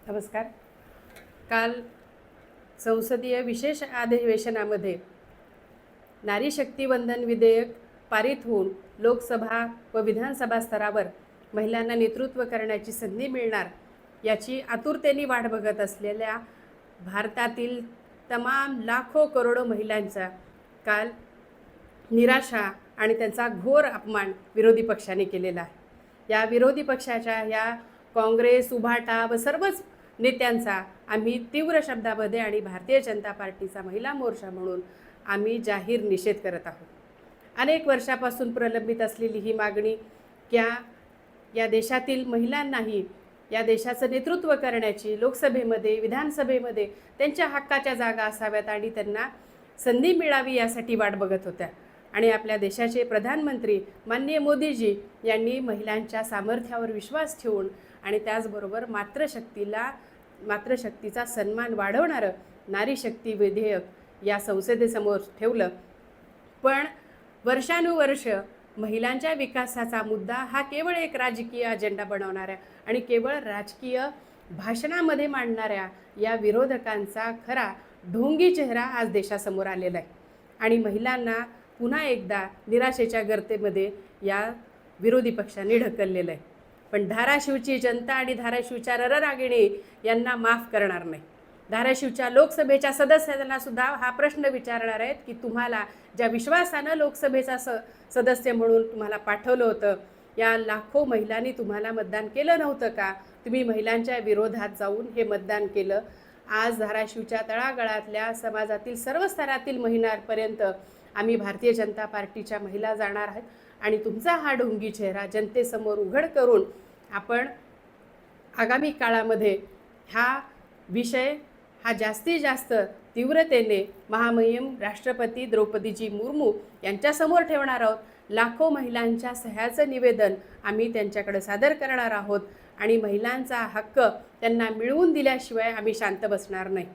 नमस्कार. काल संसदीय विशेष अधिवेशनामध्ये नारी शक्ती वंदन विधेयक पारित होऊन लोकसभा व विधानसभा स्तरावर महिलांना नेतृत्व करण्याची संधी मिळणार याची आतुरतेने वाट बघत असलेल्या भारतातील तमाम लाखो करोडो महिलांचा काल निराशा आणि त्यांचा घोर अपमान विरोधी पक्षाने केलेला आहे. या विरोधी पक्षाच्या या काँग्रेस, उभाटा व सर्वच नेत्यांचा आम्ही तीव्र शब्दामध्ये आणि भारतीय जनता पार्टीचा महिला मोर्चा म्हणून आम्ही जाहीर निषेध करत आहोत. अनेक वर्षापासून प्रलंबित असलेली ही मागणी या देशातील महिलांनाही या देशाचं नेतृत्व करण्याची लोकसभेमध्ये, विधानसभेमध्ये त्यांच्या हक्काच्या जागा असाव्यात आणि त्यांना संधी मिळावी यासाठी वाट बघत होत्या. आणि आपल्या देशाचे प्रधानमंत्री माननीय मोदीजी यांनी महिलांच्या सामर्थ्यावर विश्वास ठेवून आणि त्याचबरोबर मातृशक्तीचा सन्मान वाढवणारं नारी शक्ती विधेयक या संसदेसमोर ठेवलं. पण वर्षानुवर्ष महिलांच्या विकासाचा मुद्दा हा केवळ एक राजकीय अजेंडा बनवणाऱ्या आणि केवळ राजकीय भाषणामध्ये मांडणाऱ्या या विरोधकांचा खरा ढोंगी चेहरा आज देशासमोर आलेला आहे. आणि महिलांना पुन्हा एकदा निराशेच्या गर्तेमध्ये या विरोधी पक्षाने ढकललेलं आहे. पण धाराशिवची जनता आणि धाराशिवच्या रणरागिणी यांना माफ करणार नाही. धाराशिवच्या लोकसभेच्या सदस्यांना सुद्धा हा प्रश्न विचारणार आहेत की तुम्हाला ज्या विश्वासानं लोकसभेचा सदस्य म्हणून तुम्हाला पाठवलं होतं, या लाखो महिलांनी तुम्हाला मतदान केलं नव्हतं का? तुम्ही महिलांच्या विरोधात जाऊन हे मतदान केलं. आज धाराशिवच्या तळागाळातल्या समाजातील सर्व स्तरातील महिलांपर्यंत आम्ही भारतीय जनता पार्टीच्या महिला जाणार आहेत आणि तुमचा हा ढोंगी चेहरा जनतेसमोर उघड करून आपण आगामी काळामध्ये हा विषय जास्तीत जास्त तीव्रतेने महामहिम राष्ट्रपती द्रौपदीजी मुर्मू यांच्यासमोर ठेवणार आहोत. लाखो महिलांच्या सह्याचं निवेदन आम्ही त्यांच्याकडे सादर करणार आहोत आणि महिलांचा हक्क त्यांना मिळवून दिल्याशिवाय आम्ही शांत बसणार नाही.